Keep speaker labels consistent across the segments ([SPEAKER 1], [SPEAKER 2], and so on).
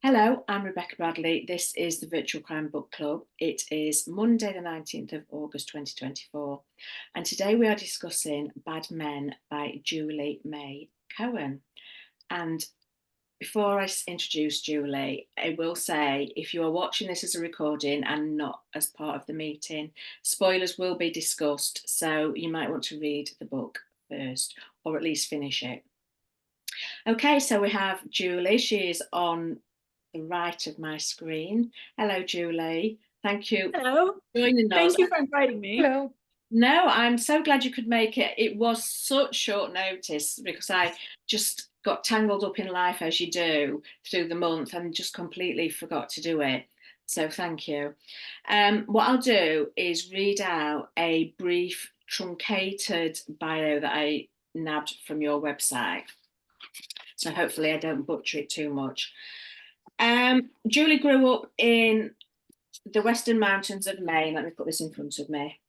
[SPEAKER 1] Hello, I'm Rebecca Bradley. This is the Virtual Crime Book Club. It is Monday, the 19th of August 2024. And today we are discussing Bad Men by Julie Mae Cohen. And before I introduce Julie, I will say if you are watching this as a recording and not as part of the meeting, spoilers will be discussed. So you might want to read the book first, or at least finish it. Okay, so we have Julie. She is on the right of my screen. Hello, Julie. Thank you
[SPEAKER 2] Hello.
[SPEAKER 1] for joining us.
[SPEAKER 2] Thank you for inviting me.
[SPEAKER 1] Hello. No, I'm so glad you could make it. It was such short notice because I just got tangled up in life as you do through the month and just completely forgot to do it. So thank you. What I'll do is read out a brief, truncated bio that I nabbed from your website. So hopefully I don't butcher it too much. Julie grew up in the Western Mountains of Maine. Let me put this in front of me.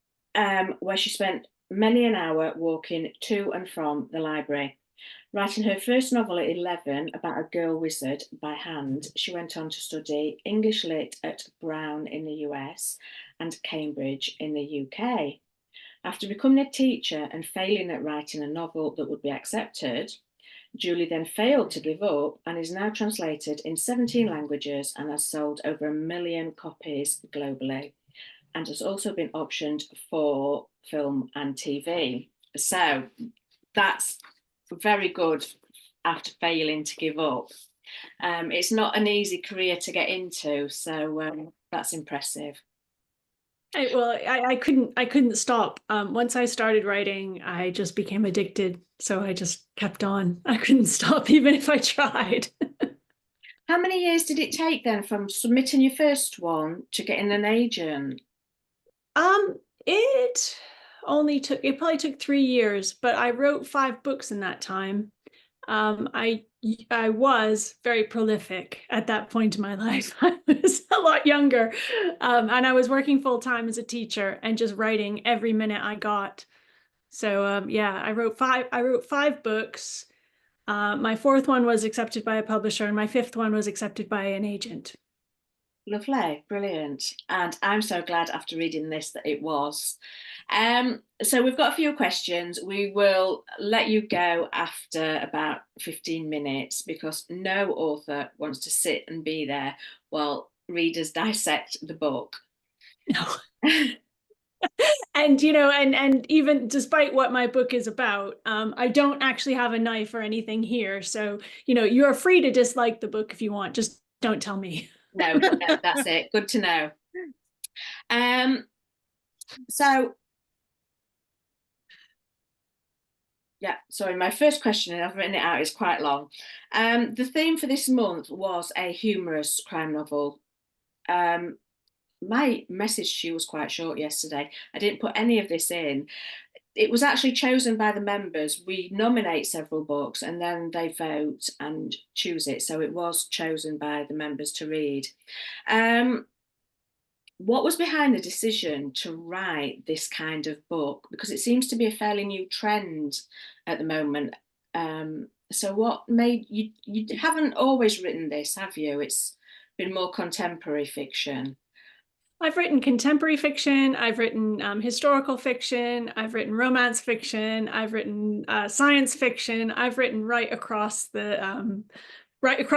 [SPEAKER 1] Where she spent many an hour walking to and from the library. Writing her first novel at 11 about a girl wizard by hand, she went on to study English Lit at Brown in the US and Cambridge in the UK. After becoming a teacher and failing at writing a novel that would be accepted, Julie then failed to give up and is now translated in 17 languages and has sold over 1 million copies globally, and has also been optioned for film and TV. So that's very good after failing to give up. It's not an easy career to get into, so that's impressive.
[SPEAKER 2] I couldn't stop. Once I started writing, I just became addicted. So I just kept on. I couldn't stop even if I tried.
[SPEAKER 1] How many years did it take then from submitting your first one to getting an agent?
[SPEAKER 2] It probably took 3 years, but I wrote 5 books in that time. I was very prolific at that point in my life. I was a lot younger, and I was working full time as a teacher and just writing every minute I got. So yeah, I wrote 5 books. My fourth one was accepted by a publisher, and my fifth one was accepted by an agent.
[SPEAKER 1] Lovely, brilliant. And I'm so glad after reading this that it was. So we've got a few questions. We will let you go after about 15 minutes because no author wants to sit and be there while readers dissect the book.
[SPEAKER 2] No. And and even despite what my book is about, I don't actually have a knife or anything here. So, you're free to dislike the book if you want. Just don't tell me.
[SPEAKER 1] No, that's it. Good to know. So yeah, sorry, my first question, and I've written it out, is quite long. The theme for this month was a humorous crime novel. My message to you was quite short yesterday. I didn't put any of this in. It was actually chosen by the members. We nominate several books and then they vote and choose it. So it was chosen by the members to read. What was behind the decision to write this kind of book? Because it seems to be a fairly new trend at the moment. So what made you haven't always written this, have you? It's been more contemporary fiction.
[SPEAKER 2] I've written contemporary fiction. I've written historical fiction. I've written romance fiction. I've written science fiction. I've written right across the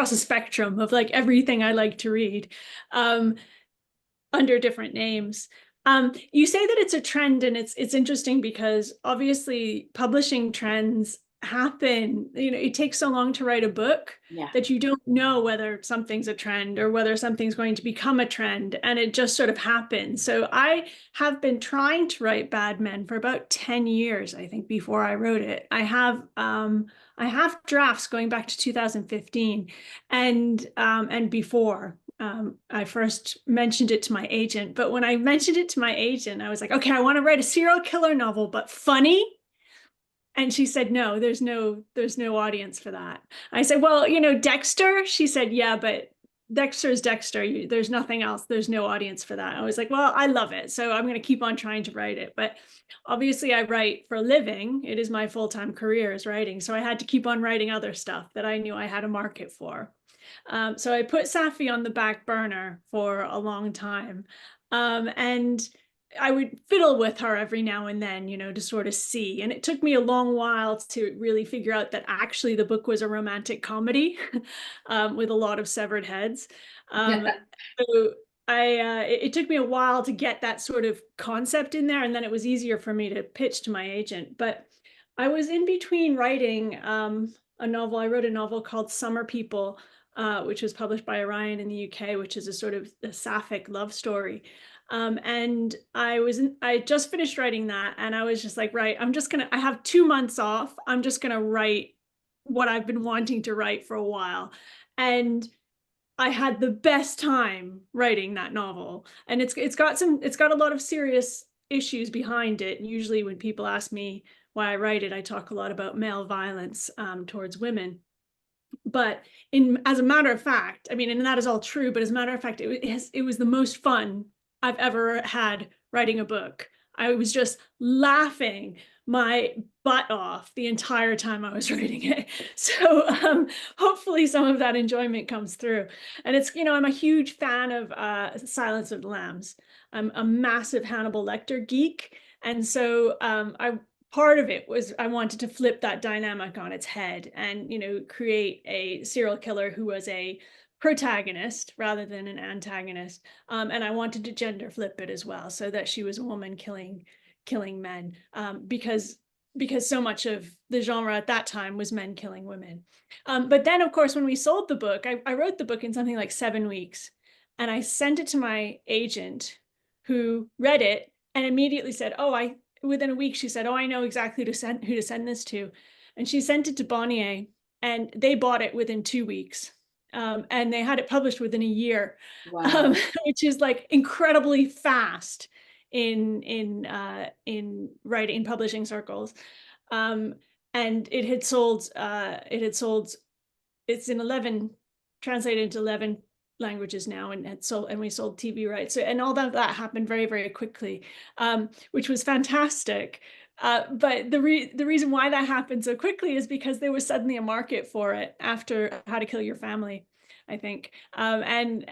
[SPEAKER 2] spectrum of like everything I like to read, under different names. You say that it's a trend, and it's interesting because obviously publishing trends happen. It takes so long to write a book that you don't know whether something's a trend or whether something's going to become a trend, and it just sort of happens. So I have been trying to write Bad Men for about 10 years, I think, before I wrote it. I have drafts going back to 2015 and before. I first mentioned it to my agent, but when I mentioned it to my agent, I was like, okay, I want to write a serial killer novel, but funny. And she said, no, there's no audience for that. I said, well, Dexter. She said, yeah, but Dexter's Dexter. There's nothing else. There's no audience for that. I was like, well, I love it, so I'm going to keep on trying to write it. But obviously I write for a living. It is my full-time career is writing. So I had to keep on writing other stuff that I knew I had a market for. So I put Saffy on the back burner for a long time. And I would fiddle with her every now and then, to sort of see. And it took me a long while to really figure out that actually the book was a romantic comedy with a lot of severed heads. So it took me a while to get that sort of concept in there, and then it was easier for me to pitch to my agent. But I was in between writing a novel. I wrote a novel called Summer People, which was published by Orion in the UK, which is a sort of a sapphic love story. And I just finished writing that, and I was just like, right, I have 2 months off. I'm just gonna write what I've been wanting to write for a while. And I had the best time writing that novel. And it's got a lot of serious issues behind it. Usually when people ask me why I write it, I talk a lot about male violence towards women. But as a matter of fact, I mean, and that is all true, but as a matter of fact, it was the most fun I've ever had writing a book. I was just laughing my butt off the entire time I was writing it. So hopefully some of that enjoyment comes through. And it's, I'm a huge fan of Silence of the Lambs. I'm a massive Hannibal Lecter geek. And so part of it was I wanted to flip that dynamic on its head and, create a serial killer who was a protagonist rather than an antagonist. And I wanted to gender flip it as well, so that she was a woman killing men, because so much of the genre at that time was men killing women. But then, of course, when we sold the book, I wrote the book in something like 7 weeks, and I sent it to my agent, who read it and immediately said, within a week, she said, I know exactly who to send this to. And she sent it to Bonnier, and they bought it within 2 weeks. And they had it published within a year.
[SPEAKER 1] Wow.
[SPEAKER 2] Which is like incredibly fast in publishing circles. And it had sold, it's in 11, translated into 11 languages now, and we sold TV rights. So, and all that happened very, very quickly, which was fantastic. But the reason why that happened so quickly is because there was suddenly a market for it after How to Kill Your Family, I think. And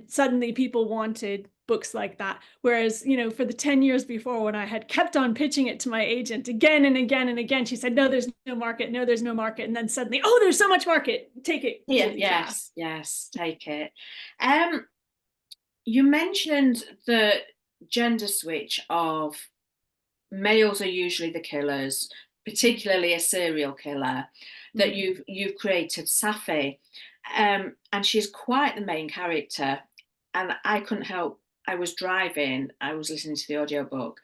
[SPEAKER 2] suddenly people wanted books like that. Whereas, for the 10 years before, when I had kept on pitching it to my agent again and again and again, she said, no, there's no market. No, there's no market. And then suddenly, there's so much market. Take it.
[SPEAKER 1] Yeah, yes, take it. You mentioned the gender switch of males are usually the killers, particularly a serial killer, that you've created Saffy. And she's quite the main character. And I couldn't help, I was driving, I was listening to the audiobook,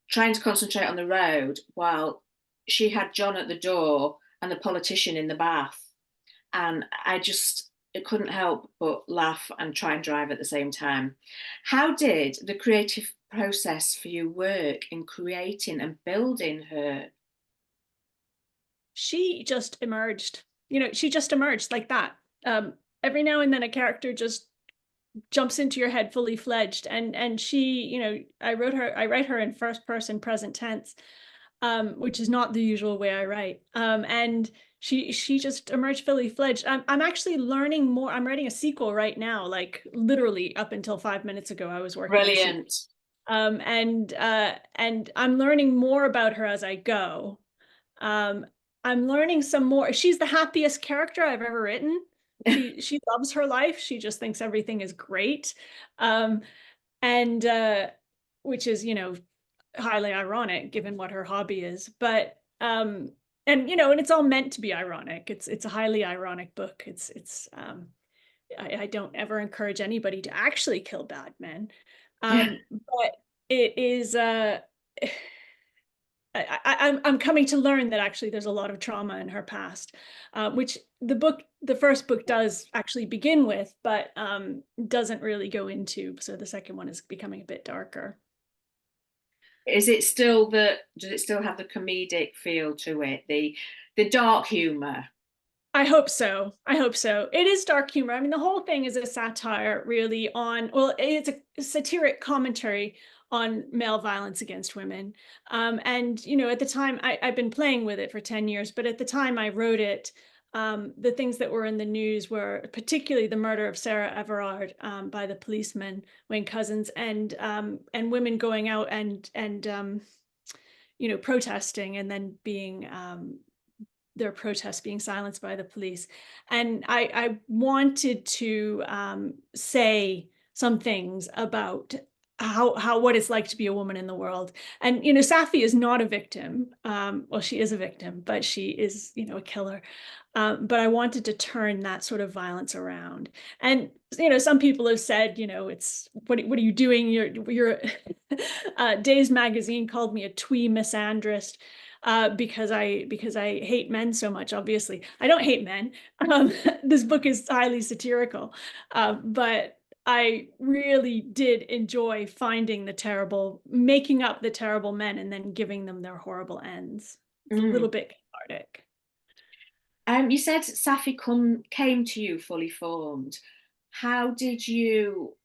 [SPEAKER 1] trying to concentrate on the road while she had John at the door and the politician in the bath. And I couldn't help but laugh and try and drive at the same time. How did the creative process for you work in creating and building her?
[SPEAKER 2] She just emerged. She just emerged like that. Every now and then a character just jumps into your head fully fledged, and she, I write her in first person present tense, which is not the usual way I write. And she just emerged fully fledged. I'm actually learning more. I'm writing a sequel right now, like literally up until 5 minutes ago, I was working.
[SPEAKER 1] Brilliant.
[SPEAKER 2] And I'm learning more about her as I go. I'm learning some more. She's the happiest character I've ever written. She loves her life. She just thinks everything is great. And which is, highly ironic given what her hobby is. But and it's all meant to be ironic. It's a highly ironic book. I don't ever encourage anybody to actually kill bad men. But it is I'm coming to learn that actually there's a lot of trauma in her past, which the first book does actually begin with, but doesn't really go into. So the second one is becoming a bit darker.
[SPEAKER 1] Does it still have the comedic feel to it, the dark humor?
[SPEAKER 2] I hope so. I hope so. It is dark humor. I mean, the whole thing is a satire, really, on, well, it's a satiric commentary on male violence against women. And, you know, at the time, I've been playing with it for 10 years, but at the time I wrote it, the things that were in the news were particularly the murder of Sarah Everard by the policeman, Wayne Couzens, and women going out and you know, protesting and then being their protests being silenced by the police. And I wanted to say some things about how what it's like to be a woman in the world. And you know, Saffy is not a victim. Well, she is a victim, but she is, you know, a killer. But I wanted to turn that sort of violence around. And you know, some people have said, you know, it's what are you doing? You're Days Magazine called me a twee misandrist because I hate men so much. Obviously, I don't hate men. This book is highly satirical, but I really did enjoy finding making up the terrible men and then giving them their horrible ends. It's a little bit cathartic.
[SPEAKER 1] You said Saffy came to you fully formed. How did you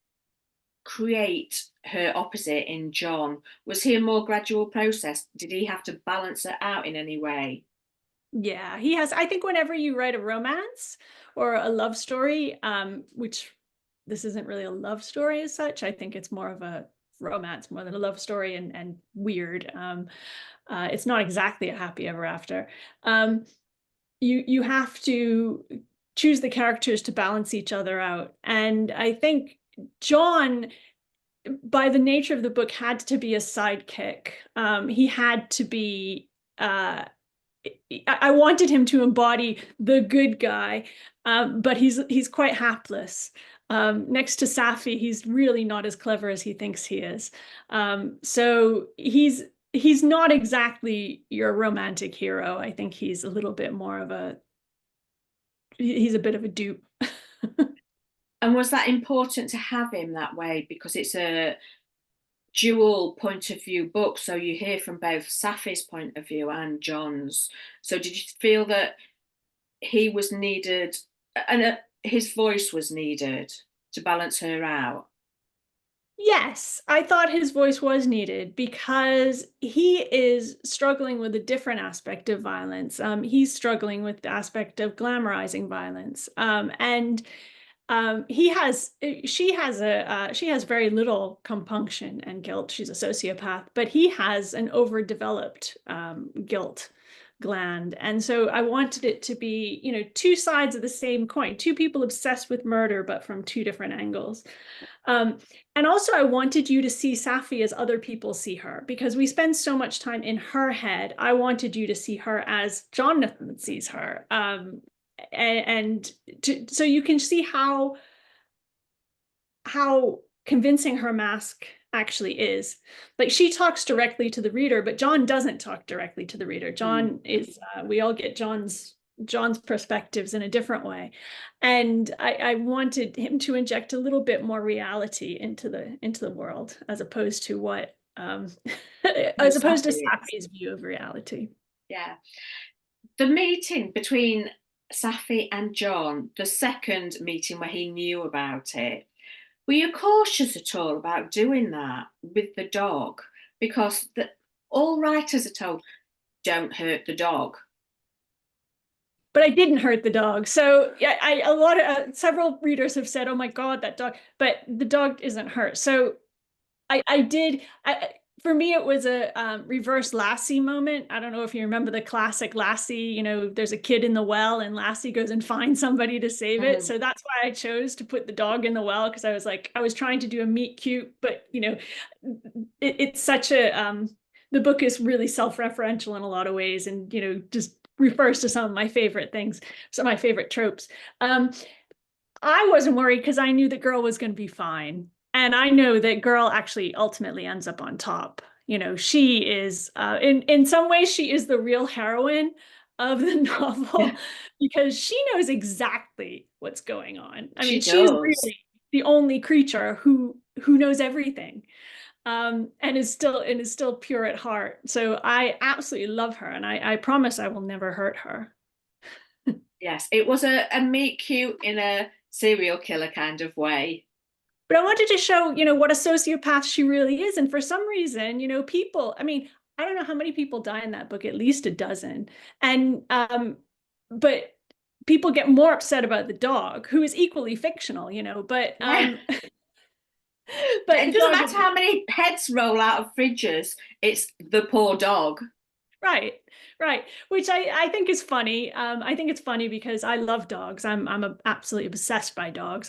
[SPEAKER 1] create her opposite in John? Was he a more gradual process? Did he have to balance it out in any way?
[SPEAKER 2] Yeah, he has. I think whenever you write a romance or a love story, which this isn't really a love story as such, I think it's more of a romance more than a love story and weird. It's not exactly a happy ever after. You have to choose the characters to balance each other out. And I think John, by the nature of the book, had to be a sidekick. He had to be I wanted him to embody the good guy, but he's quite hapless. Next to Saffy, he's really not as clever as he thinks he is. So he's not exactly your romantic hero. I think he's a little bit more of he's a bit of a dupe.
[SPEAKER 1] And was that important to have him that way? Because it's a dual point of view book, so you hear from both Saffy's point of view and John's. So did you feel that he was needed and his voice was needed to balance her out?
[SPEAKER 2] Yes, I thought his voice was needed because he is struggling with a different aspect of violence. He's struggling with the aspect of glamorizing violence. She has very little compunction and guilt. She's a sociopath, but he has an overdeveloped guilt gland. And so I wanted it to be, you know, two sides of the same coin, two people obsessed with murder, but from two different angles. And also I wanted you to see Saffy as other people see her, because we spend so much time in her head. I wanted you to see her as Jonathan sees her. So you can see how convincing her mask actually is. Like, she talks directly to the reader, but John doesn't talk directly to the reader. John is we all get John's perspectives in a different way, and I wanted him to inject a little bit more reality into the world, as opposed to what as opposed to Saffy's view of reality.
[SPEAKER 1] Yeah, the meeting between Saffy and John, the second meeting where he knew about it, were you cautious at all about doing that with the dog? Because all writers are told, don't hurt the dog.
[SPEAKER 2] But I didn't hurt the dog. So yeah, a lot of several readers have said, "Oh my God, that dog!" But the dog isn't hurt. So I did. For me, it was a reverse Lassie moment. I don't know if you remember the classic Lassie. You know, there's a kid in the well, and Lassie goes and finds somebody to save it. So that's why I chose to put the dog in the well, because I was like, I was trying to do a meet cute, but you know, it's such a the book is really self-referential in a lot of ways, and you know, just refers to some of my favorite things, some of my favorite tropes. I wasn't worried because I knew the girl was going to be fine. And I know that girl actually ultimately ends up on top. You know, she is, in some ways, she is the real heroine of the novel, because she knows exactly what's going on. I mean, she's really the only creature who knows everything. And is still pure at heart. So I absolutely love her, and I promise I will never hurt her.
[SPEAKER 1] Yes, it was a meet cute in a serial killer kind of way.
[SPEAKER 2] But I wanted to show, what a sociopath she really is. And for some reason, people, I mean, I don't know how many people die in that book, at least a dozen. And, but people get more upset about the dog, who is equally fictional, but,
[SPEAKER 1] Yeah.
[SPEAKER 2] but
[SPEAKER 1] It
[SPEAKER 2] the
[SPEAKER 1] doesn't
[SPEAKER 2] dog
[SPEAKER 1] matter
[SPEAKER 2] is,
[SPEAKER 1] how many heads roll out of fridges, it's the poor dog.
[SPEAKER 2] right, right. Which I think is funny. I think it's funny because I love dogs. Absolutely obsessed by dogs.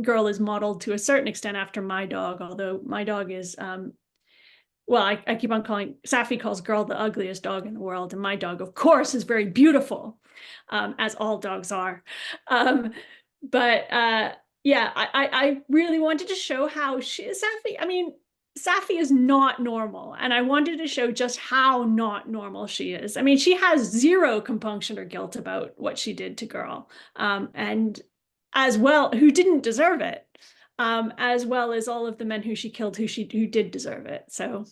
[SPEAKER 2] Girl is modeled to a certain extent after my dog, although my dog is, well, I keep on calling, Saffy calls Girl the ugliest dog in the world, and my dog, of course, is very beautiful, as all dogs are. But yeah, I really wanted to show how Saffy, I mean, Saffy is not normal, and I wanted to show just how not normal she is. I mean, she has zero compunction or guilt about what she did to Girl, and as well, who didn't deserve it. As well as all of the men who she killed who did deserve it. So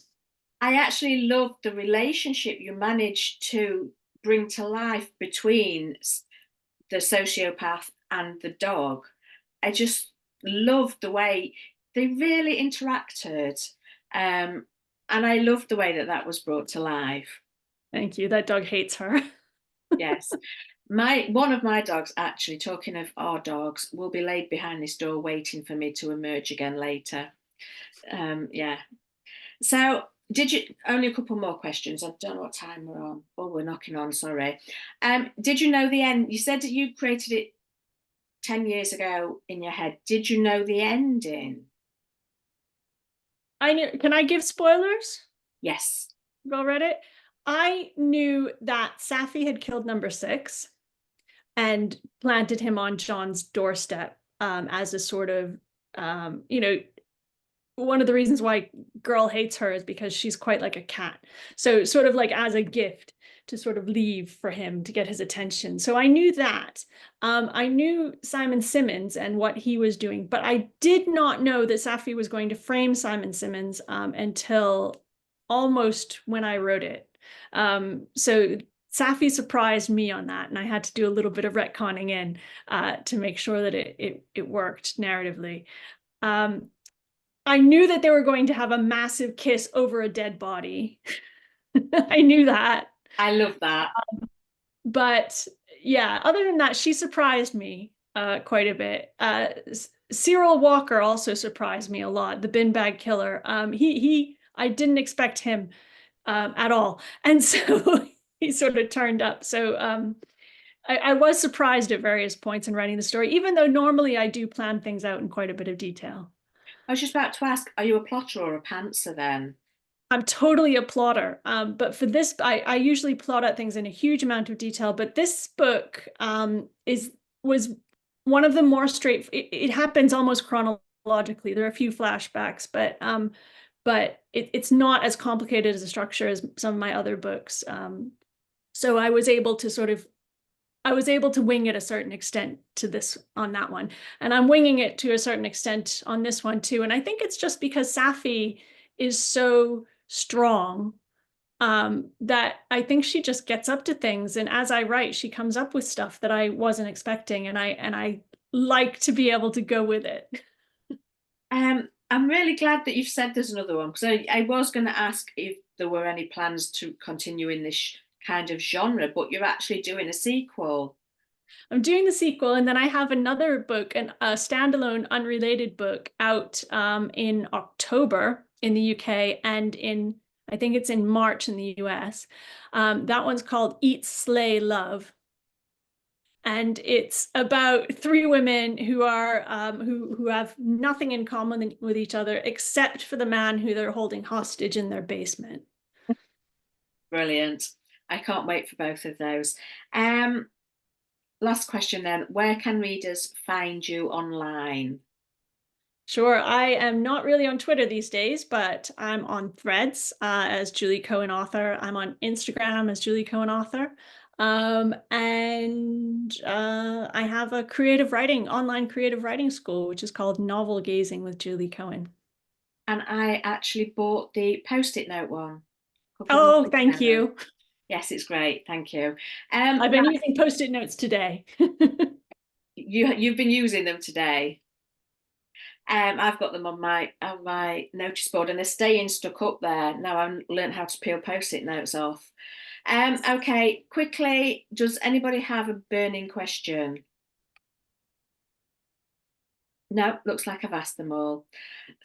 [SPEAKER 1] I actually love the relationship you managed to bring to life between the sociopath and the dog. I just love the way they really interacted. And I love the way that that was brought to life.
[SPEAKER 2] thank you. That dog hates her.
[SPEAKER 1] Yes. One of my dogs, actually, talking of our dogs, will be laid behind this door waiting for me to emerge again later. Yeah. So did you only a couple more questions? I don't know what time we're on. Oh, we're knocking on, sorry. Did you know the end? You said that you created it 10 years ago in your head. Did you know the ending?
[SPEAKER 2] I knew, can I give spoilers?
[SPEAKER 1] Yes.
[SPEAKER 2] You've all read it? I knew that Saffy had killed number 6 and planted him on John's doorstep, as a sort of, one of the reasons why Girl hates her is because she's quite like a cat. So sort of like as a gift to sort of leave for him to get his attention. So I knew that. I knew Simon Simmons and what he was doing, but I did not know that Saffy was going to frame Simon Simmons, until almost when I wrote it. So Saffy surprised me on that, and I had to do a little bit of retconning in, to make sure that it worked narratively. I knew that they were going to have a massive kiss over a dead body. I knew that.
[SPEAKER 1] I love that.
[SPEAKER 2] But yeah, other than that, she surprised me quite a bit. Cyril Walker also surprised me a lot. The bin bag killer. I didn't expect him at all, and so he sort of turned up. So I was surprised at various points in writing the story, even though normally I do plan things out in quite a bit of detail.
[SPEAKER 1] I was just about to ask, are you a plotter or a pantser then?
[SPEAKER 2] I'm totally a plotter. But for this, I usually plot out things in a huge amount of detail. But this book, was one of the more straight. It happens almost chronologically. There are a few flashbacks, but it's not as complicated as a structure as some of my other books. So I was able to wing it a certain extent to this on that one. And I'm winging it to a certain extent on this one too. And I think it's just because Saffy is so strong, that I think she just gets up to things. And as I write, she comes up with stuff that I wasn't expecting. And I like to be able to go with it.
[SPEAKER 1] I'm really glad that you've said there's another one, because I was going to ask if there were any plans to continue in this kind of genre, but you're actually doing a sequel.
[SPEAKER 2] I'm doing the sequel, and then I have another book, a standalone, unrelated book out, in October in the UK, and I think it's in March in the US. That one's called Eat, Slay, Love. And it's about 3 women who are who have nothing in common with each other except for the man who they're holding hostage in their basement.
[SPEAKER 1] Brilliant. I can't wait for both of those. Last question then. Where can readers find you online?
[SPEAKER 2] Sure, I am not really on Twitter these days, but I'm on Threads, as Julie Cohen author. I'm on Instagram as Julie Cohen author. And I have a online creative writing school, which is called Novel Gazing with Julie Cohen.
[SPEAKER 1] And I actually bought the post-it note one.
[SPEAKER 2] Oh, thank you.
[SPEAKER 1] Yes, it's great. Thank you.
[SPEAKER 2] I've been using Post-it notes today.
[SPEAKER 1] You've been using them today. I've got them on my notice board, and they're staying stuck up there. Now I've learned how to peel Post-it notes off. Okay, quickly, does anybody have a burning question? No, looks like I've asked them all.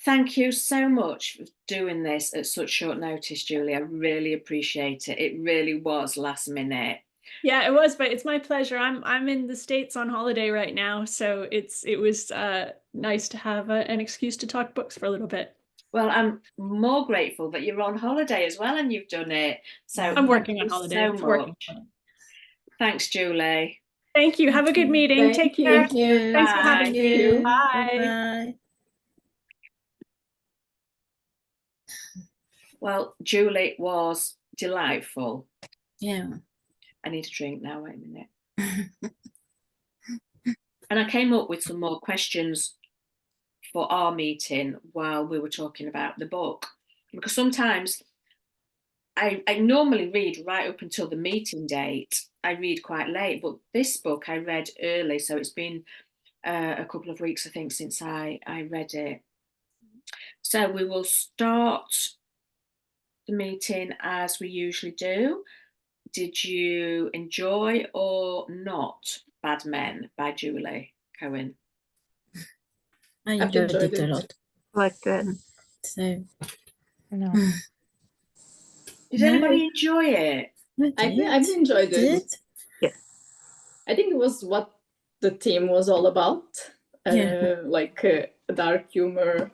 [SPEAKER 1] Thank you so much for doing this at such short notice, Julie. I really appreciate it. It really was last minute.
[SPEAKER 2] Yeah, it was, but it's my pleasure. I'm in the States on holiday right now, so it was nice to have an excuse to talk books for a little bit.
[SPEAKER 1] Well, I'm more grateful that you're on holiday as well and you've done it. So
[SPEAKER 2] I'm working on holiday.
[SPEAKER 1] So much. Thanks, Julie.
[SPEAKER 2] Thank you. Have a good meeting. Take care.
[SPEAKER 3] Thank you.
[SPEAKER 2] Thanks for having me.
[SPEAKER 3] Bye.
[SPEAKER 2] Bye.
[SPEAKER 1] Well, Julie was delightful.
[SPEAKER 3] Yeah.
[SPEAKER 1] I need a drink now. Wait a minute. And I came up with some more questions for our meeting while we were talking about the book, because sometimes I normally read right up until the meeting date. I read quite late, but this book I read early, so it's been a couple of weeks, I think, since I read it. So we will start the meeting as we usually do. Did you enjoy or not Bad Men by Julie Cohen?
[SPEAKER 3] I enjoyed it a lot.
[SPEAKER 4] Liked it.
[SPEAKER 3] So,
[SPEAKER 4] No.
[SPEAKER 1] Did anybody enjoy it?
[SPEAKER 5] I enjoyed it.
[SPEAKER 4] Yes.
[SPEAKER 5] I think it was what the theme was all about. Like a dark humor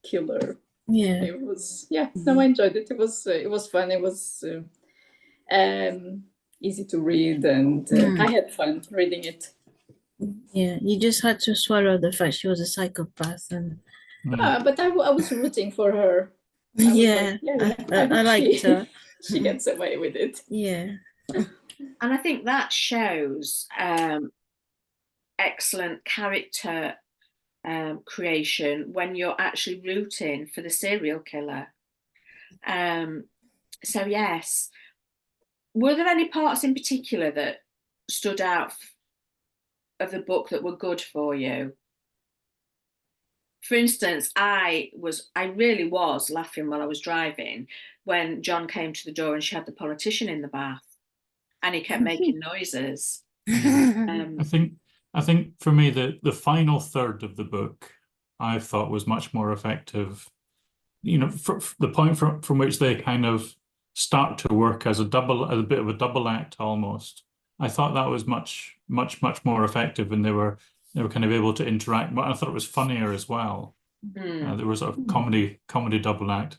[SPEAKER 5] killer.
[SPEAKER 3] Yeah.
[SPEAKER 5] It was, no, I enjoyed it. It was fun. It was easy to read, and I had fun reading it.
[SPEAKER 3] Yeah, you just had to swallow the fact she was a psychopath, and
[SPEAKER 5] but I was rooting for her.
[SPEAKER 3] I liked her.
[SPEAKER 5] She gets away with it.
[SPEAKER 3] Yeah.
[SPEAKER 1] And I think that shows excellent character creation when you're actually rooting for the serial killer. So yes, were there any parts in particular that stood out of the book that were good for you? For instance, I really was laughing while I was driving when John came to the door and she had the politician in the bath and he kept making noises.
[SPEAKER 6] I think for me the final third of the book I thought was much more effective. You know, the point from which they kind of start to work as a bit of a double act almost. I thought that was much more effective, and they were kind of able to interact. But I thought it was funnier as well. There was a comedy double act.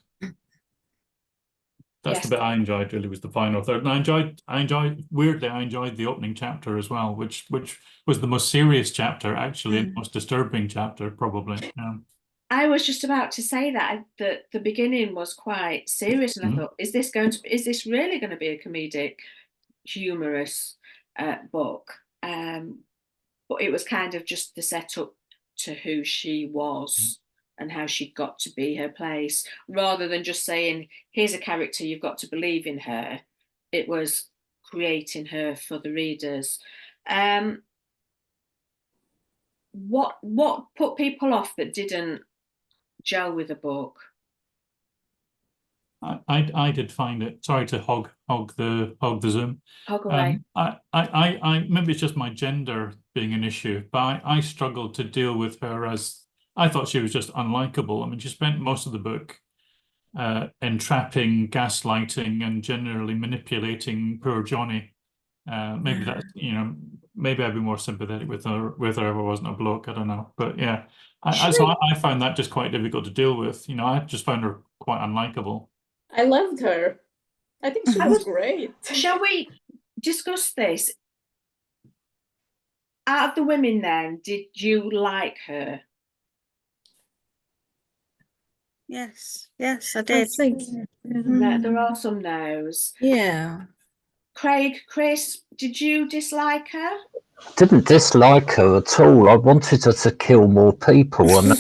[SPEAKER 6] That's the bit I enjoyed. Really, was the final third, and I enjoyed. Weirdly, I enjoyed the opening chapter as well, which was the most serious chapter, actually, and most disturbing chapter, probably.
[SPEAKER 1] I was just about to say that the beginning was quite serious, and I thought, is this really going to be a comedic, humorous book? But it was kind of just the setup to who she was and how she got to be her place, rather than just saying, here's a character, you've got to believe in her. It was creating her for the readers. What put people off that didn't gel with the book?
[SPEAKER 6] I did find it. Sorry to hog the Zoom.
[SPEAKER 1] Hog away.
[SPEAKER 6] I maybe it's just my gender being an issue, but I struggled to deal with her as I thought she was just unlikable. I mean, she spent most of the book entrapping, gaslighting, and generally manipulating poor Johnny. Maybe that's, maybe I'd be more sympathetic with her if I wasn't a bloke. I don't know, but yeah, I found that just quite difficult to deal with. I just found her quite unlikable.
[SPEAKER 5] I loved her. I think she was great.
[SPEAKER 1] Shall we discuss this? Out of the women then, did you like her?
[SPEAKER 3] Yes, I did. I think
[SPEAKER 1] there are some no's.
[SPEAKER 3] Yeah.
[SPEAKER 1] Chris, did you dislike her?
[SPEAKER 7] Didn't dislike her at all. I wanted her to kill more people, and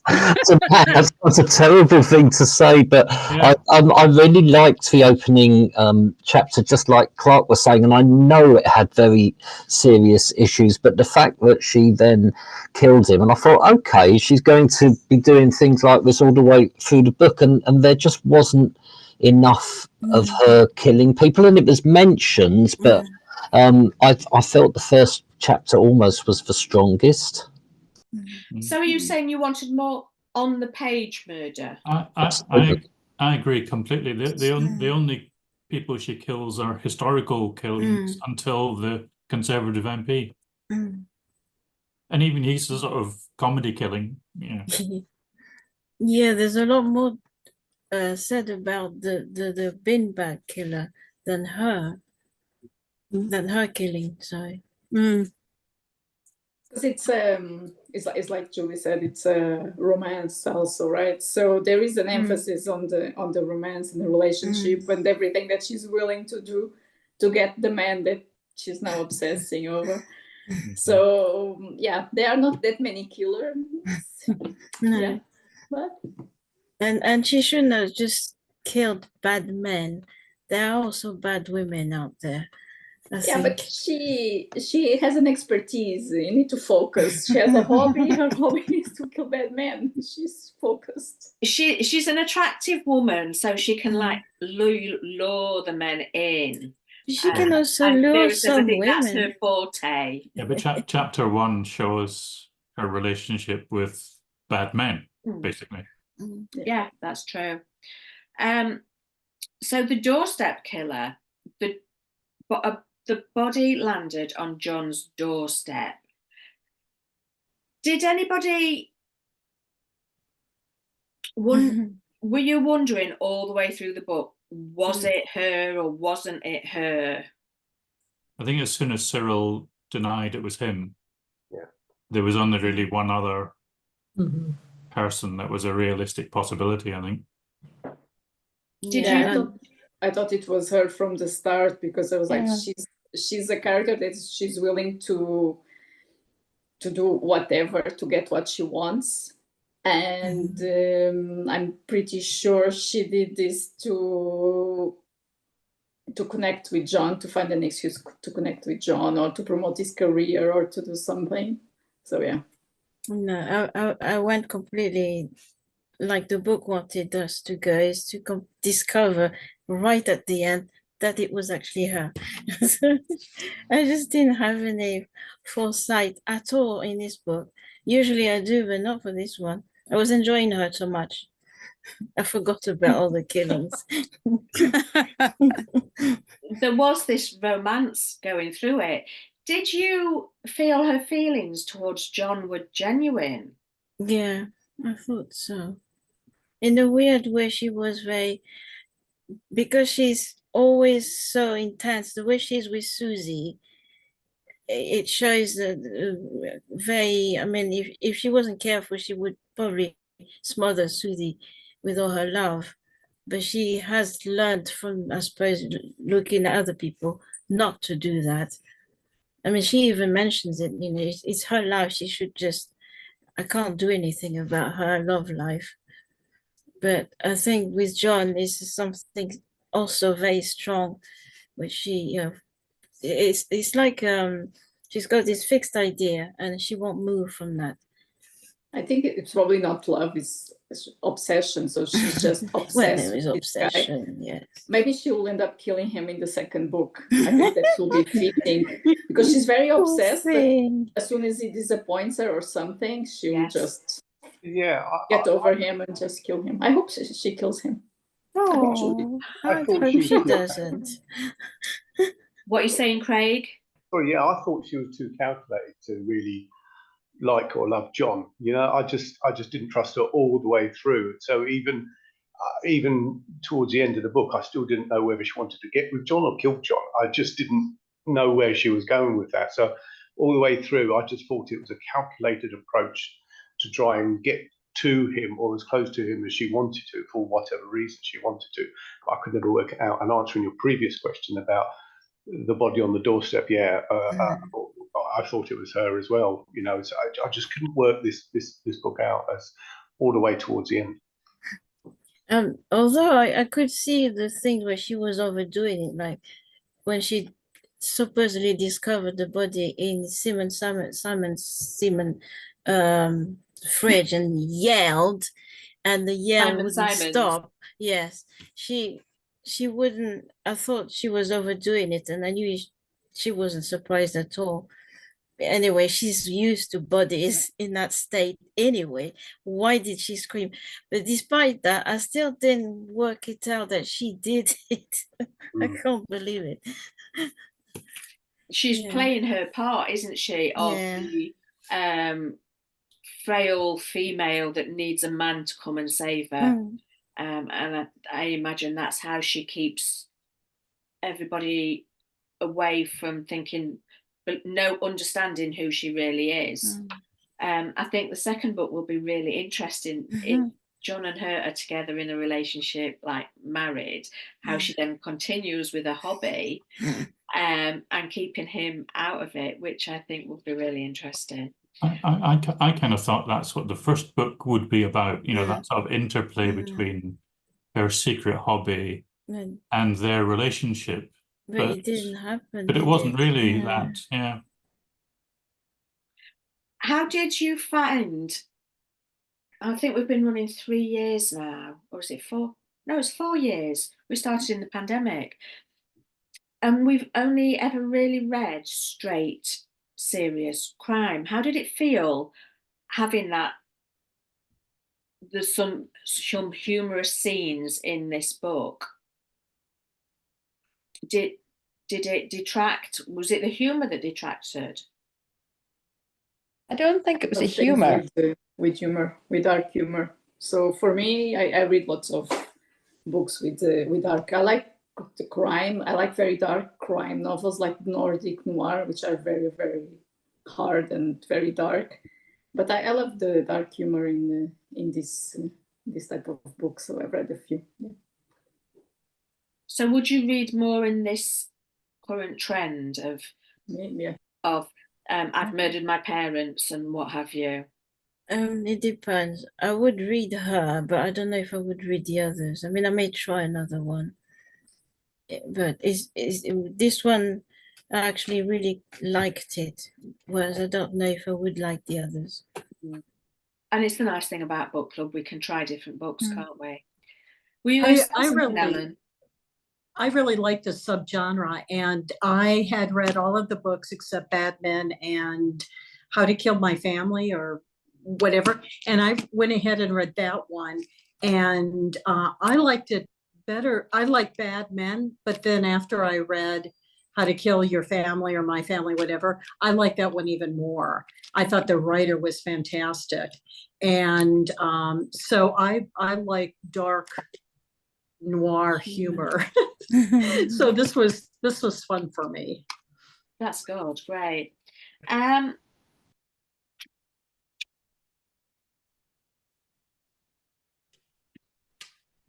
[SPEAKER 7] That's a terrible thing to say, but
[SPEAKER 6] Yeah.
[SPEAKER 7] I really liked the opening chapter, just like Clark was saying, and I know it had very serious issues, but the fact that she then killed him, and I thought, okay, she's going to be doing things like this all the way through the book, and there just wasn't enough of her killing people, and it was mentioned, but I felt the first chapter almost was the strongest.
[SPEAKER 1] So are you saying you wanted more on the page murder?
[SPEAKER 6] I agree completely. The only people she kills are historical killings until the Conservative MP. And even he's a sort of comedy killing. Yeah.
[SPEAKER 3] Yeah, there's a lot more said about the bin bag killer than her killing. Sorry.
[SPEAKER 5] Because it's like Julie said, it's a romance also, right? So there is an emphasis on the romance and the relationship and everything that she's willing to do to get the man that she's now obsessing over. So yeah, there are not that many killers.
[SPEAKER 3] No.
[SPEAKER 5] Yeah, but
[SPEAKER 3] And she shouldn't have just killed bad men. There are also bad women out there. I think.
[SPEAKER 5] But she has an expertise. You need to focus. She has a hobby. Her hobby is to kill bad men. She's focused.
[SPEAKER 1] She's an attractive woman, so she can like lure the men in.
[SPEAKER 3] She can also lure some women.
[SPEAKER 1] That's her forte.
[SPEAKER 6] Yeah, but chapter 1 shows her relationship with bad men, basically.
[SPEAKER 1] Yeah, that's true. So the doorstep killer, the body landed on John's doorstep. Did anybody were you wondering all the way through the book, was it her or wasn't it her?
[SPEAKER 6] I think as soon as Cyril denied it was him, there was only really one other person that was a realistic possibility, I think.
[SPEAKER 5] I thought it was her from the start, because I was like, she's a character that she's willing to do whatever to get what she wants. And I'm pretty sure she did this to connect with John, to find an excuse to connect with John, or to promote his career, or to do something. So yeah.
[SPEAKER 3] No, I went completely like the book wanted us to go, is to discover right at the end that it was actually her. So I just didn't have any foresight at all in this book. Usually I do, but not for this one. I was enjoying her so much. I forgot about all the killings.
[SPEAKER 1] There was this romance going through it. Did you feel her feelings towards John were genuine?
[SPEAKER 3] Yeah, I thought so. In a weird way, she was very, because she's always so intense, the way she's with Susie, it shows that very, I mean, if she wasn't careful, she would probably smother Susie with all her love. But she has learned from, I suppose, looking at other people not to do that. I mean, she even mentions it, you know, it's her life. She should just, I can't do anything about her love life. But I think with John is something also very strong, which she, you know, it's like she's got this fixed idea and she won't move from that.
[SPEAKER 5] I think it's probably not love, it's obsession. So she's just obsessed.
[SPEAKER 3] Well, there is obsession, yes.
[SPEAKER 5] Maybe she will end up killing him in the second book. I think that will be fitting, because she's very obsessed. But as soon as he disappoints her or something, she will just get over him and just kill him. I hope she kills him.
[SPEAKER 3] Oh, I hope she doesn't.
[SPEAKER 1] What are you saying, Craig?
[SPEAKER 8] Oh yeah, I thought she was too calculated to really like or love John. You know, I just didn't trust her all the way through. So even towards the end of the book, I still didn't know whether she wanted to get with John or kill John. I just didn't know where she was going with that. So all the way through, I just thought it was a calculated approach to try and get to him, or as close to him as she wanted to, for whatever reason she wanted to. I could never work it out. And answering your previous question about the body on the doorstep, I thought it was her as well. You know, so I just couldn't work this book out as all the way towards the end.
[SPEAKER 3] Although I could see the thing where she was overdoing it, like when she supposedly discovered the body in Simon's fridge and yelled, and the yell wouldn't stop. Yes, she wouldn't. I thought she was overdoing it, and I knew she wasn't surprised at all. Anyway, she's used to bodies in that state anyway. Why did she scream? But despite that, I still didn't work it out that she did it. I can't believe it.
[SPEAKER 1] She's playing her part, isn't she, of the frail female that needs a man to come and save her. And I imagine that's how she keeps everybody away from thinking, but no understanding who she really is. I think the second book will be really interesting. If John and her are together in a relationship, like married, how she then continues with a hobby and keeping him out of it, which I think will be really interesting.
[SPEAKER 6] I kind of thought that's what the first book would be about, you know, that sort of interplay between her secret hobby and their relationship.
[SPEAKER 3] But it didn't happen.
[SPEAKER 6] But it wasn't really that,
[SPEAKER 1] How did you find, I think we've been running 3 years now, or is it 4? No, it's 4 years. We started in the pandemic. And we've only ever really read straight, serious crime. How did it feel having that? There's some humorous scenes in this book. Did it detract? Was it the humor that detracted?
[SPEAKER 4] I don't think it was the humor.
[SPEAKER 5] With humor, with dark humor. So for me, I read lots of books with dark. I like the crime. I like very dark crime novels like Nordic noir, which are very, very hard and very dark. But I love the dark humor in this type of books. So I've read a few. Yeah.
[SPEAKER 1] So would you read more in this current trend of I've murdered my parents and what have you?
[SPEAKER 3] It depends. I would read her, but I don't know if I would read the others. I mean, I may try another one. But this one, I actually really liked it, whereas I don't know if I would like the others.
[SPEAKER 1] And it's the nice thing about book club, we can try different books, can't we?
[SPEAKER 9] I really like the subgenre, and I had read all of the books except Bad Men and How to Kill My Family or whatever, and I went ahead and read that one, and I liked it better. I like Bad Men, but then after I read How to Kill Your Family or My Family, whatever, I like that one even more. I thought the writer was fantastic, and so I like dark noir humor. So this was fun for me.
[SPEAKER 1] That's good. Great.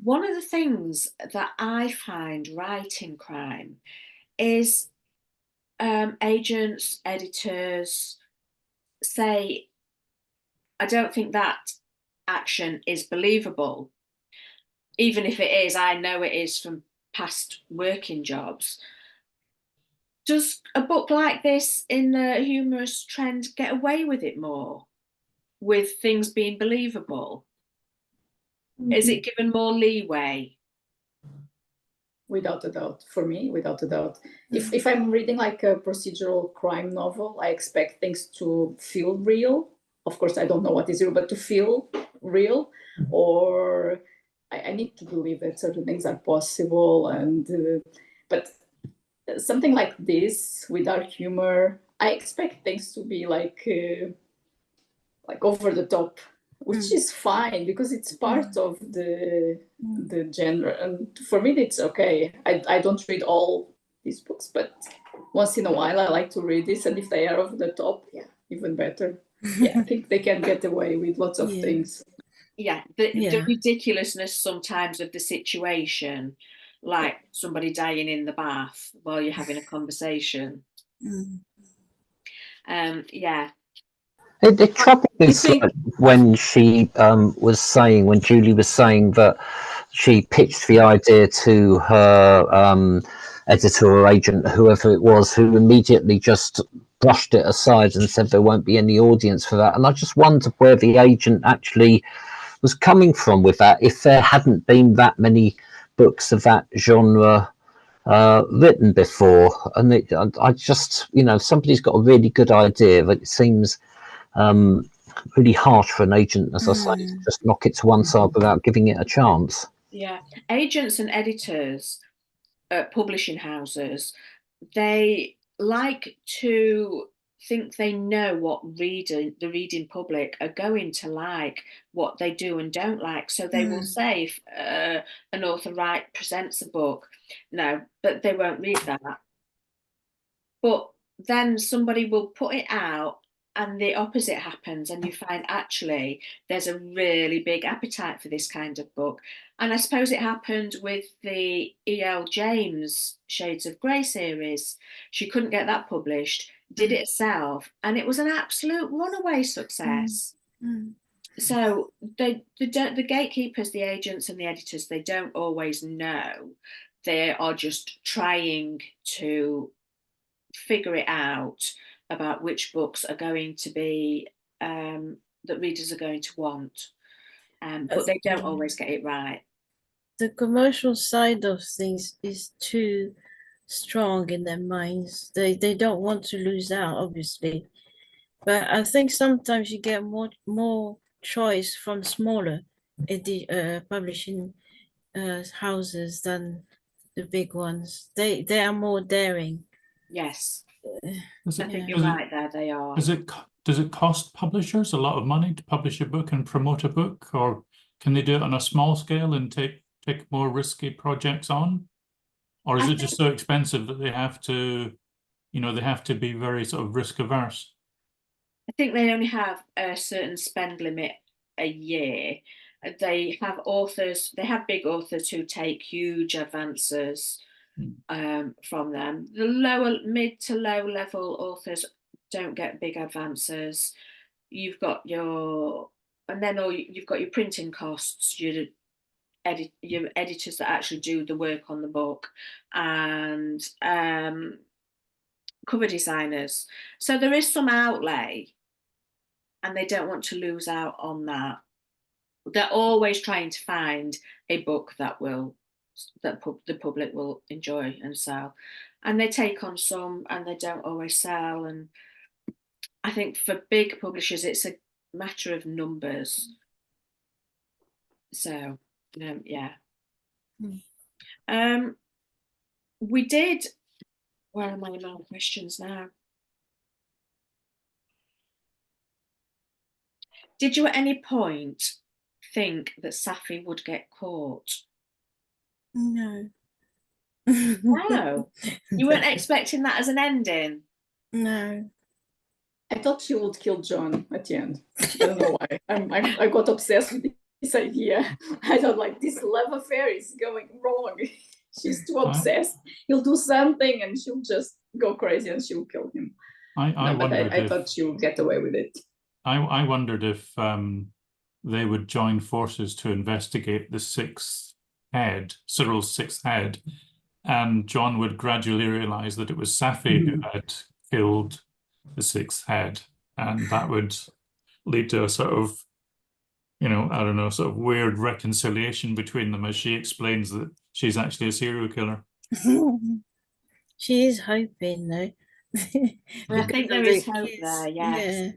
[SPEAKER 1] One of the things that I find writing crime is agents, editors say, I don't think that action is believable. Even if it is, I know it is from past working jobs. Does a book like this in the humorous trend get away with it more, with things being believable? Is it given more leeway?
[SPEAKER 5] Without a doubt, for me, without a doubt. If I'm reading like a procedural crime novel, I expect things to feel real. Of course, I don't know what is real, but to feel real, or I need to believe that certain things are possible. And but something like this with dark humor, I expect things to be like over the top, which is fine because it's part of the genre. And for me, it's okay. I don't read all these books, but once in a while, I like to read this. And if they are over the top, even better. I think they can get away with lots of things.
[SPEAKER 1] The ridiculousness sometimes of the situation, like somebody dying in the bath while you're having a conversation.
[SPEAKER 7] It troubled me when she when Julie was saying that she pitched the idea to her editor or agent, whoever it was, who immediately just brushed it aside and said there won't be any audience for that. And I just wondered where the agent actually was coming from with that, if there hadn't been that many books of that genre written before. And I just, if somebody's got a really good idea, that it seems really harsh for an agent, as I say, to just knock it to one side without giving it a chance.
[SPEAKER 1] Yeah, agents and editors at publishing houses, they like to think they know what the reading public are going to like, what they do and don't like. So they will say, if an author presents a book, no, but they won't read that. But then somebody will put it out and the opposite happens, and you find actually there's a really big appetite for this kind of book. And I suppose it happened with the E.L. James Shades of Grey series. She couldn't get that published, did it herself, and it was an absolute runaway success. So the gatekeepers, the agents and the editors, they don't always know. They are just trying to figure it out about which books are going to be that readers are going to want, but they don't always get it right.
[SPEAKER 3] The commercial side of things is too strong in their minds. They don't want to lose out, obviously, but I think sometimes you get more choice from smaller publishing houses than the big ones. They are more daring.
[SPEAKER 1] Yes, I think you're right there. They are.
[SPEAKER 6] Does it cost publishers a lot of money to publish a book and promote a book, or can they do it on a small scale and take more risky projects on, or is it just so expensive that they have to, they have to be very sort of risk averse?
[SPEAKER 1] I think they only have a certain spend limit a year. They have authors. They have big authors who take huge advances from them. The mid to low level authors don't get big advances. You've got your printing costs, your editors that actually do the work on the book, and cover designers. So there is some outlay, and they don't want to lose out on that. They're always trying to find a book that the public will enjoy and sell, and they take on some and they don't always sell. And I think for big publishers it's a matter of numbers. So yeah. We did, where are my questions now? Did you at any point think that Saffy would get caught?
[SPEAKER 3] No.
[SPEAKER 1] Wow. You weren't expecting that as an ending?
[SPEAKER 3] No.
[SPEAKER 5] I thought she would kill John at the end. I don't know why. I got obsessed with this idea. I thought, like, this love affair is going wrong. She's too obsessed. He'll do something and she'll just go crazy and she'll kill him. I thought she would get away with it.
[SPEAKER 6] I wondered if they would join forces to investigate the Cyril's sixth head, and John would gradually realize that it was Saffy who had killed the sixth head, and that would lead to a sort of, I don't know, sort of weird reconciliation between them as she explains that she's actually a serial killer.
[SPEAKER 3] She is hoping, though.
[SPEAKER 1] I think there is hope there, yes. Yeah.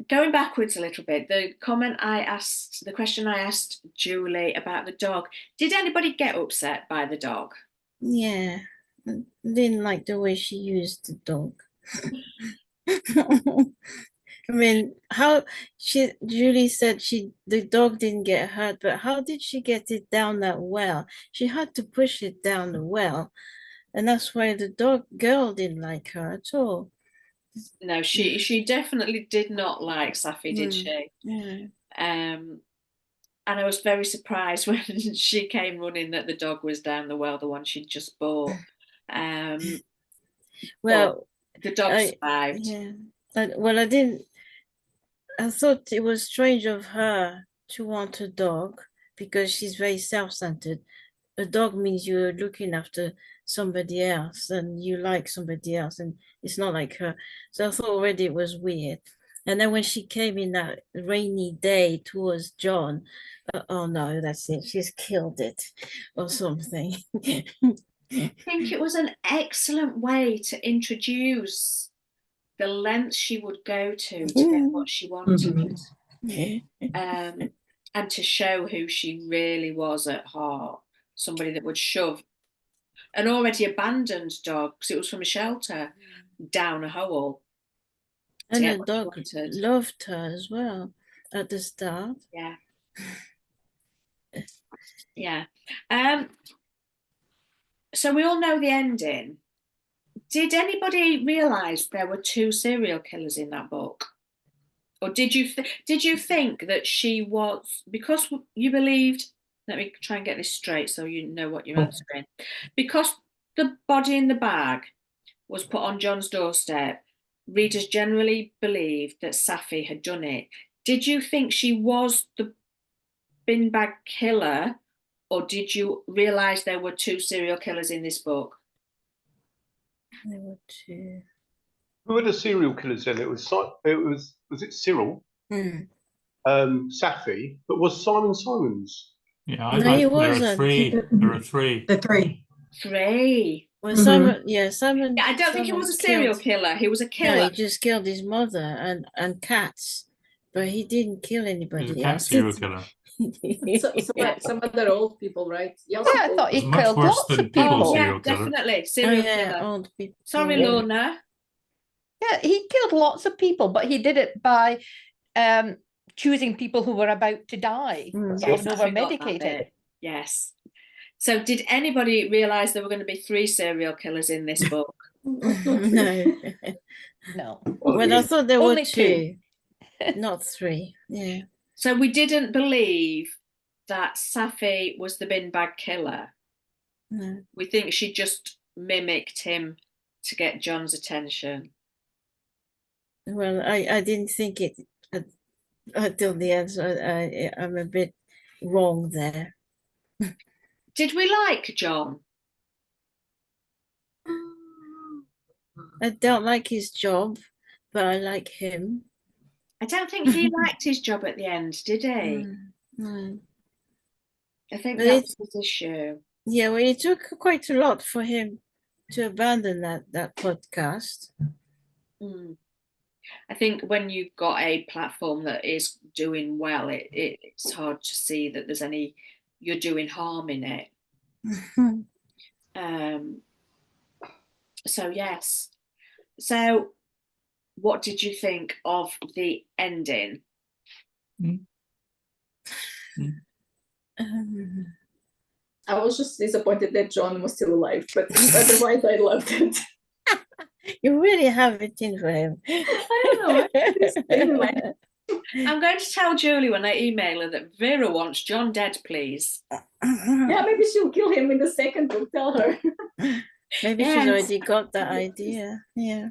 [SPEAKER 1] Going backwards a little bit, the question I asked Julie about the dog, did anybody get upset by the dog?
[SPEAKER 3] Yeah, I didn't like the way she used the dog. I mean, Julie said the dog didn't get hurt, but how did she get it down that well? She had to push it down the well, and that's why the girl didn't like her at all.
[SPEAKER 1] No, she definitely did not like Saffy, did she?
[SPEAKER 3] Yeah.
[SPEAKER 1] And I was very surprised when she came running that the dog was down the well, the one she'd just bought.
[SPEAKER 3] Well,
[SPEAKER 1] the dog survived.
[SPEAKER 3] Yeah. Well, I didn't. I thought it was strange of her to want a dog because she's very self-centered. A dog means you're looking after somebody else and you like somebody else, and it's not like her. So I thought already it was weird. And then when she came in that rainy day towards John, oh no, that's it. She's killed it or something.
[SPEAKER 1] I think it was an excellent way to introduce the lengths she would go to get what she wanted. And to show who she really was at heart. Somebody that would shove an already abandoned dog, because it was from a shelter, down a hole.
[SPEAKER 3] And the dog loved her as well at the start.
[SPEAKER 1] Yeah. Yeah. So we all know the ending. Did anybody realise there were 2 serial killers in that book? Or did you think that she was, because you believed, let me try and get this straight so you know what you're answering, because the body in the bag was put on John's doorstep, readers generally believed that Saffy had done it. Did you think she was the bin bag killer, or did you realise there were 2 serial killers in this book?
[SPEAKER 3] There were 2.
[SPEAKER 8] Who were the serial killers then? Was it Cyril? Saffy, but was Simon Simons?
[SPEAKER 6] Yeah,
[SPEAKER 3] No, he wasn't.
[SPEAKER 6] There are 3.
[SPEAKER 9] The 3.
[SPEAKER 1] 3.
[SPEAKER 3] Well, Simon. Yeah,
[SPEAKER 1] I don't think he was a serial killer. He was a killer.
[SPEAKER 3] No, he just killed his mother and cats, but he didn't kill anybody
[SPEAKER 6] He's a
[SPEAKER 3] else.
[SPEAKER 6] cat serial killer.
[SPEAKER 5] Some other old people, right?
[SPEAKER 4] Yeah, I thought he
[SPEAKER 6] Much
[SPEAKER 4] killed
[SPEAKER 6] worse
[SPEAKER 4] lots
[SPEAKER 6] than
[SPEAKER 4] of people.
[SPEAKER 6] people
[SPEAKER 1] Yeah,
[SPEAKER 6] serial killer.
[SPEAKER 1] definitely. Serial killer.
[SPEAKER 3] Old people.
[SPEAKER 1] Sorry, Lorna.
[SPEAKER 4] Yeah, he killed lots of people, but he did it by choosing people who were about to die.
[SPEAKER 1] Yes,
[SPEAKER 4] Or
[SPEAKER 1] I
[SPEAKER 4] over
[SPEAKER 1] forgot that
[SPEAKER 4] medicated.
[SPEAKER 1] bit. Yes. So did anybody realise there were going to be 3 serial killers in this book?
[SPEAKER 3] No.
[SPEAKER 4] No.
[SPEAKER 3] Well, I thought there were
[SPEAKER 4] Only
[SPEAKER 3] 2, not 3. Yeah.
[SPEAKER 1] So we didn't believe that Saffy was the bin bag killer.
[SPEAKER 3] No.
[SPEAKER 1] We think she just mimicked him to get John's attention.
[SPEAKER 3] Well, I didn't think it until the end, so I'm a bit wrong there.
[SPEAKER 1] Did we like John?
[SPEAKER 3] I don't like his job, but I like him.
[SPEAKER 1] I don't think he liked his job at the end, did he?
[SPEAKER 3] No.
[SPEAKER 1] I think that's his issue.
[SPEAKER 3] Yeah, well, it took quite a lot for him to abandon that podcast.
[SPEAKER 1] I think when you've got a platform that is doing well, it's hard to see that there's any, you're doing harm in it. So yes. So what did you think of the ending?
[SPEAKER 5] I was just disappointed that John was still alive, but otherwise I loved it.
[SPEAKER 3] You really have it in for him.
[SPEAKER 1] I don't know. I'm going to tell Julie when I email her that Vera wants John dead, please.
[SPEAKER 5] Yeah, maybe she'll kill him in the second book. Tell her.
[SPEAKER 3] Maybe she's already got that idea. Yeah.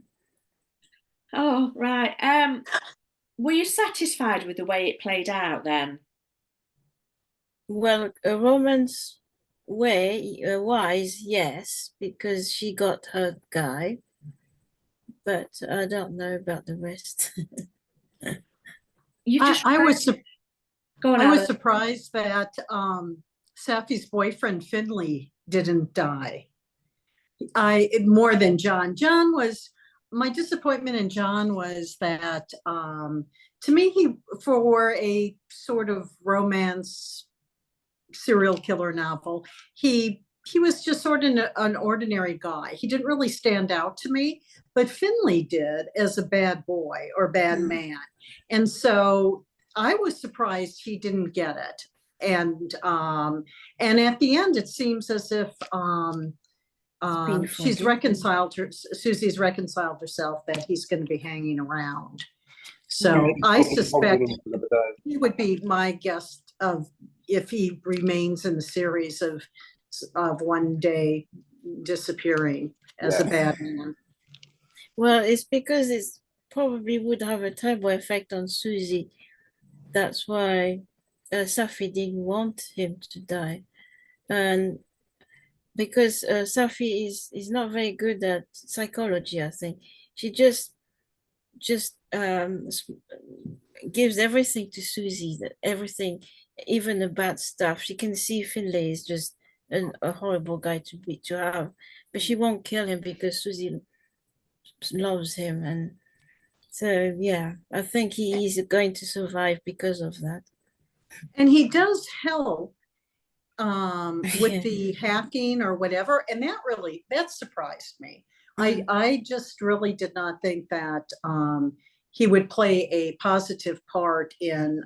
[SPEAKER 1] Oh, right. Were you satisfied with the way it played out then?
[SPEAKER 3] Well, a romance wise, yes, because she got her guy. But I don't know about the rest.
[SPEAKER 9] I was surprised that Saffy's boyfriend Finley didn't die. More than John. My disappointment in John was that to me, for a sort of romance serial killer novel, he was just sort of an ordinary guy. He didn't really stand out to me, but Finley did as a bad boy or bad man. And so I was surprised he didn't get it. And at the end, it seems as if Susie's reconciled herself that he's going to be hanging around. So I suspect he would be my guess of if he remains in the series of one day disappearing as a bad man.
[SPEAKER 3] Well, it's because probably would have a terrible effect on Susie. That's why Saffy didn't want him to die. And because Saffy is not very good at psychology, I think. She just gives everything to Susie, everything, even the bad stuff. She can see Finlay is just a horrible guy to have, but she won't kill him because Susie loves him. And so, yeah, I think he is going to survive because of that.
[SPEAKER 9] And he does help with the hacking or whatever, and that surprised me. I just really did not think that he would play a positive part in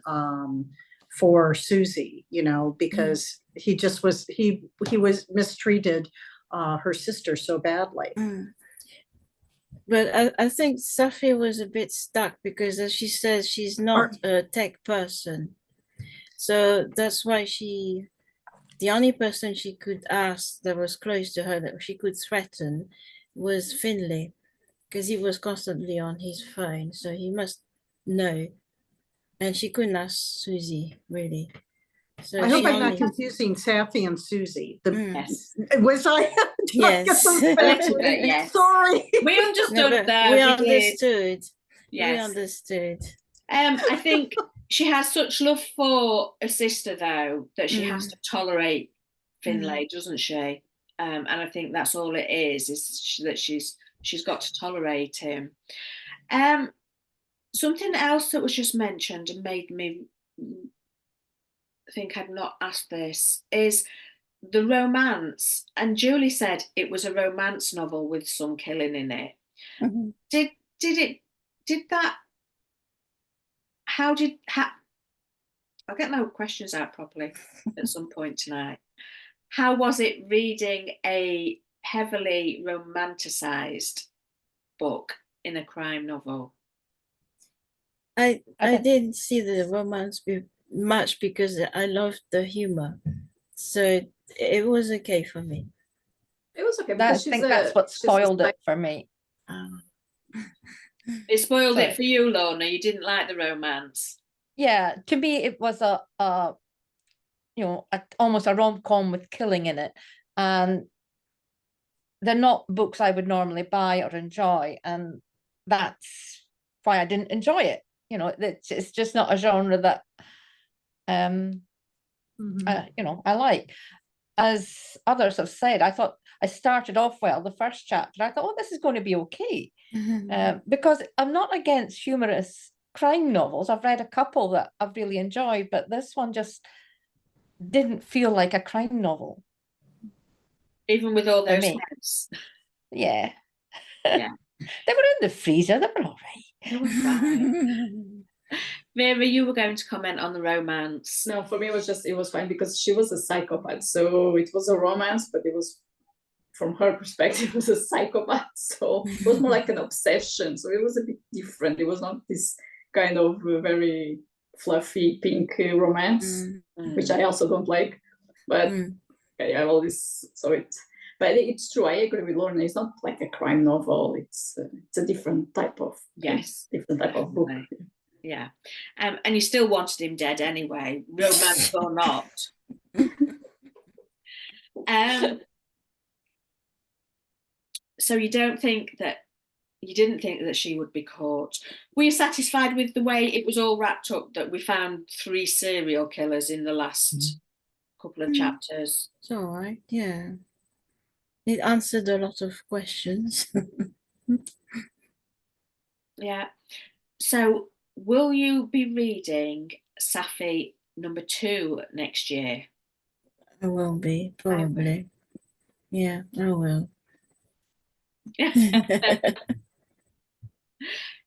[SPEAKER 9] for Susie, you know, because he was mistreated her sister so badly.
[SPEAKER 3] But I think Saffy was a bit stuck because, as she says, she's not a tech person. So that's why the only person she could ask that was close to her, that she could threaten, was Finlay, because he was constantly on his phone. So he must know. And she couldn't ask Susie, really. So
[SPEAKER 9] I hope I'm not confusing Saffy and Susie.
[SPEAKER 1] Yes.
[SPEAKER 9] Was I?
[SPEAKER 3] Yes.
[SPEAKER 1] Yes.
[SPEAKER 9] Sorry.
[SPEAKER 1] We understood that.
[SPEAKER 3] We understood.
[SPEAKER 1] Yes.
[SPEAKER 3] We understood.
[SPEAKER 1] I think she has such love for a sister, though, that she has to tolerate Finlay, doesn't she? And I think that's all it is that she's got to tolerate him. Something else that was just mentioned and made me think I'd not asked this is the romance. And Julie said it was a romance novel with some killing in it. I'll get my questions out properly at some point tonight. How was it reading a heavily romanticized book in a crime novel?
[SPEAKER 3] I didn't see the romance much because I loved the humor, so it was okay for me.
[SPEAKER 5] It was okay.
[SPEAKER 4] I think that's what spoiled it for me.
[SPEAKER 1] It spoiled it for you, Lorna. You didn't like the romance.
[SPEAKER 4] Yeah, to me it was almost a rom-com with killing in it, and they're not books I would normally buy or enjoy, and that's why I didn't enjoy it. You know, it's just not a genre that I like. As others have said, I thought I started off well. The first chapter, I thought, oh, this is going to be okay, because I'm not against humorous crime novels. I've read a couple that I've really enjoyed, but this one just didn't feel like a crime novel.
[SPEAKER 1] Even with all those heads.
[SPEAKER 4] Yeah. They were in the freezer. They were all right.
[SPEAKER 1] They were fine. Vera, you were going to comment on the romance.
[SPEAKER 5] No, for me it was fine because she was a psychopath. So it was a romance, but it was, from her perspective, it was a psychopath. So it was more like an obsession. So it was a bit different. It was not this kind of very fluffy pink romance, which I also don't like. But I always saw it. But it's true. I agree with Lorna. It's not like a crime novel. It's a different type of different type of book.
[SPEAKER 1] Yeah, and you still wanted him dead anyway, romance or not. So you didn't think that she would be caught. Were you satisfied with the way it was all wrapped up, that we found 3 serial killers in the last couple of chapters?
[SPEAKER 3] It's all right, yeah. It answered a lot of questions.
[SPEAKER 1] Yeah. So will you be reading Saffy #2 next year?
[SPEAKER 3] I will be, probably. Yeah, I will.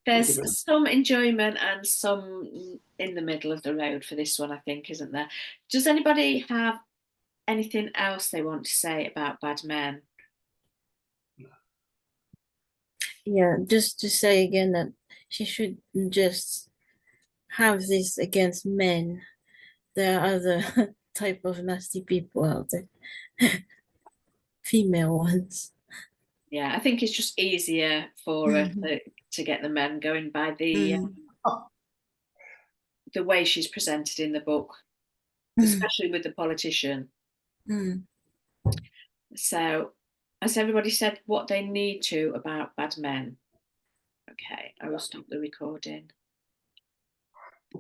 [SPEAKER 1] There's some enjoyment and some in the middle of the road for this one, I think, isn't there? Does anybody have anything else they want to say about Bad Men?
[SPEAKER 3] Yeah, just to say again that she should just have this against men. There are other type of nasty people out there. Female ones.
[SPEAKER 1] Yeah, I think it's just easier for her to get the men going by the way she's presented in the book, especially with the politician. So, has everybody said what they need to about bad men? Okay, I will stop the recording.